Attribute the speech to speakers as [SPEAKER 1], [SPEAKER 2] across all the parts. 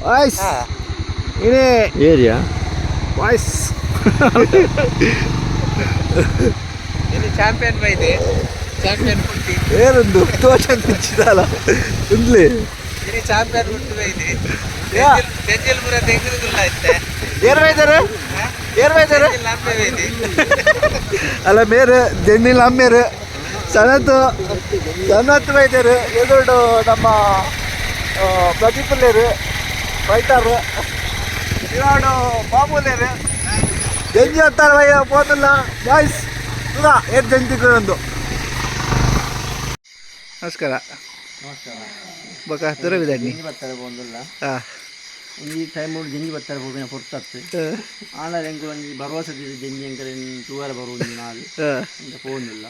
[SPEAKER 1] voice ಇನೇ
[SPEAKER 2] area
[SPEAKER 1] voice
[SPEAKER 3] ఇది champion ಬೈದೆ champion ಕುಟ್ಟಿ
[SPEAKER 1] ಏರೊಂದು ತೋಚನ್ ಬಿಚ್ಚಿದಲ್ಲ ಉಂದ್ಲಿ
[SPEAKER 3] ఇది champion ಕುಟ್ಟಿ ಬೈದೆ ಬೆಂಜಲ್ ಪುರ ತೆಗೆದುಲ್ಲ ಐತೆ
[SPEAKER 1] ಏರ್ ಬೈದಾರೆ
[SPEAKER 3] ಲಾಂಬೆ ಬೈದೆ
[SPEAKER 1] ಅಲ್ಲ ಮೇರೆ ಜೆನ್ನಿಲ್ ಅಮ್ಮೇರು ಸನತ್ ಬೈದಾರು ಎದುರು ನಮ್ಮ ಪ್ರತಿಫಲೇರು ಫೈಟರ್ ಇರೋಡು ಮಾಮೂಲೇರು ಜಂಜಿ ಹತ್ತಾರ ಬೈ పోతున్నా ಬಾಯ್ಸ್ ತುಗ ಏಟ್ ಜಂಜಿ ಒಂದು ನಮಸ್ಕಾರ ಬಕ ತುರವಿದಣ್ಣಿ
[SPEAKER 2] ಬರ್ತಾರೆ ಬಂದಿಲ್ಲ
[SPEAKER 1] ಹಾಂ
[SPEAKER 2] ಈ ಟೈಮ್ ಜಂಜಿ ಬರ್ತಾರೆ ಹೋಗಿ ಹೊರತತ್ತೆ ಆಮೇಲೆ ಹೆಂಗೆ ಒಂದು ಭರವಸೆ ಜಂಜಿ ಹೆಂಗೆ ಟೂವರ್ ಬರುವುದು ನಾಳೆ ಅಂತ ಫೋನಿಲ್ಲ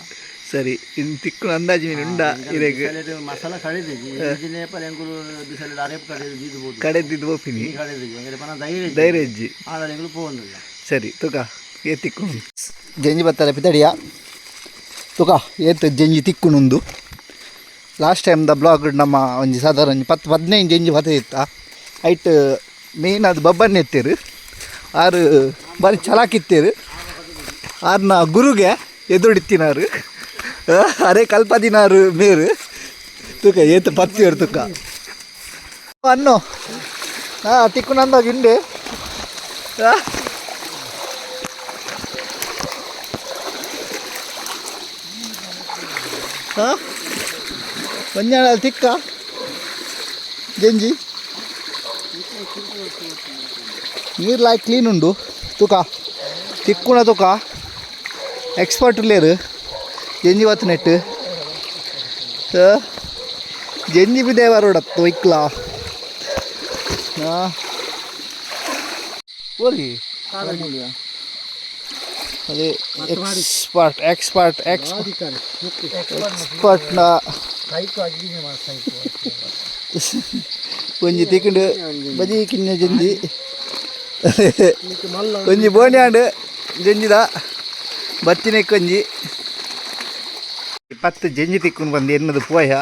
[SPEAKER 1] ಸರಿ ಇನ್ನು ತಿಕ್ಕು ಅಂದಾಜು ಮೀನು ಉಂಡ ಇರೆಗೆ
[SPEAKER 2] ಮಸಾಲ ಕಳೆದಿದ್ದಿ ನೇಪಾಳ ಹೆಂಗು ಬಿಸಲು ಅರೆಪ್ ಕಡೆದಿದ್ದು
[SPEAKER 1] ಕಡೆದಿದ್ದು ಓಪಿನಿ
[SPEAKER 2] ಕಡೆದಿದ್ದಿ ಹೆಂಗೆ ಪನ
[SPEAKER 1] ಧೈರ್ಯ ಇಜ್ಜಿ
[SPEAKER 2] ಆಮೇಲೆ ಹೆಂಗೆ ಫೋನಿಲ್ಲ
[SPEAKER 1] ಸರಿ ತುಕ ಏ ತಿಕ್ಕು ಜಂಜಿ ಬರ್ತಾರೆ ಪಿತಡಿಯ ತುಕ ಏತ್ ಜಂಜಿ ತಿಕ್ಕುನುಂದು ಲಾಸ್ಟ್ ಟೈಮ್ ದ ಬ್ಲಾಗ್ ನಮ್ಮ ಒಂಜಿ ಸಾಧಾರಣ 10-15 ಜಂಜಿ ಬತ್ತಿತ್ತ ಐಟ್ ಮೇಯ್ನ್ ಅದು ಬಬ್ಬನ್ ಎತ್ತೇರು ಆರು ಬಾರಿ ಚಲಾಕಿತ್ತೇರು ಆರ್ನ ಗುರುಗೆ ಎದುರಿತ್ತಿನಾರು ಅರೆ ಕಲ್ಪದಿನಾರು ಮೇರು ತುಕ ಏತ್ ಪತ್ತಿಯರು ತುಕ ಅನ್ನು ತಿಕ್ಕುನಂದಾಗ ಹಿಂಡೆ ಒಂಜಾಳ ತಿಕ್ಕ ಜಂಜಿ ನೀರು ಲಾಯ್ ಕ್ಲೀನ್ ಉಂಡು ತುಕ ತಿಕ್ಕುಣ ತುಕ ಎಕ್ಸ್ಪರ್ಟ್ ಲೇರು ಜಂಜಿ ಹೊತ್ತು ನೆಟ್ಟು ಜಂಜಿ ಬಿದ್ದೆ ಬರೋಡತ್ತು ಇಕ್ಲಾ ಓಲಿ ಅದೇ ಎಕ್ಸ್ಪರ್ಟ್ನ ಒಂಜಿ ತಿಕ್ಕೊಂಡು ಬಜಿ ಕಿನ್ನ ಜಂಜಿ ಒಂಜಿ ಬೋನ್ಯಾಂಡು ಜಂಜಿದ ಬತ್ತಿನ ಕೊಂಜಿ 10 ಜಂಜಿ ತಿಕ್ಕೊಂಡು ಬಂದು ಎನ್ನದು ಪೋಯ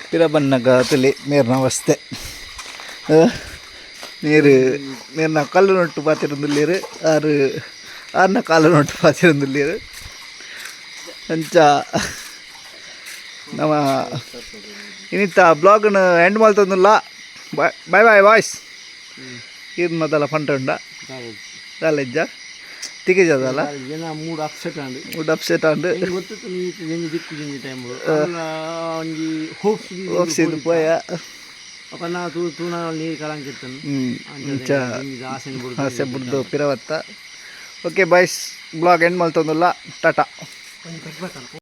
[SPEAKER 1] ಪಿರ ಬನ್ನಗ ತಲೆ ಮೇರ್ನ ಅವಸ್ಥೆ ನೀರ್ನ ಕಲ್ಲು ನೊಟ್ಟು ಪಾತಿರೊಂದುಲ್ಲೇರು ಆರ್ನ ಕಾಲು ನೊಟ್ಟು ಪಾತಿರೊಂದುಲ್ಲೇರು ಅಂಚ ನಮ್ಮ ಇನ್ನಿತ್ತ ಬ್ಲಾಗ್ನ ಎಂಡ್ ಮಾಡ್ತಂದಿಲ್ಲ ಬಾಯ್ ಬಾಯ್ ವಾಯ್ಸ್ ಇರ್ನದಲ್ಲ ಫಂಟ ಉಂಡ ಕಾಲೇಜ ತಿಗೇಜದಲ್ಲ
[SPEAKER 2] ಮೂಡ್ ಅಪ್ಸೆಟ್
[SPEAKER 1] ಆಂಡು
[SPEAKER 2] ಗೊತ್ತಿತ್ತು ನೀ ಜಂಜಿ ದಿಕ್ಕು ಜಂಜಿ ಟೈಮ್ ಒಂಜಿ ಹೋಪ್ಸ್
[SPEAKER 1] ಇದು ಪೋಯ
[SPEAKER 2] ಅಪ್ಪ ನಾ ತೂನ ನೀರು ಕಳಂಕಿತ್ತನು
[SPEAKER 1] ಆಸೆ ಬಿಡ್ದು ಪಿರವತ್ತ ಓಕೆ ಬಾಯ್ಸ್ ಬ್ಲಾಗ್ ಎಂಡ್ ಮಾಡ್ತಂದಿಲ್ಲ ಟಾಟಾ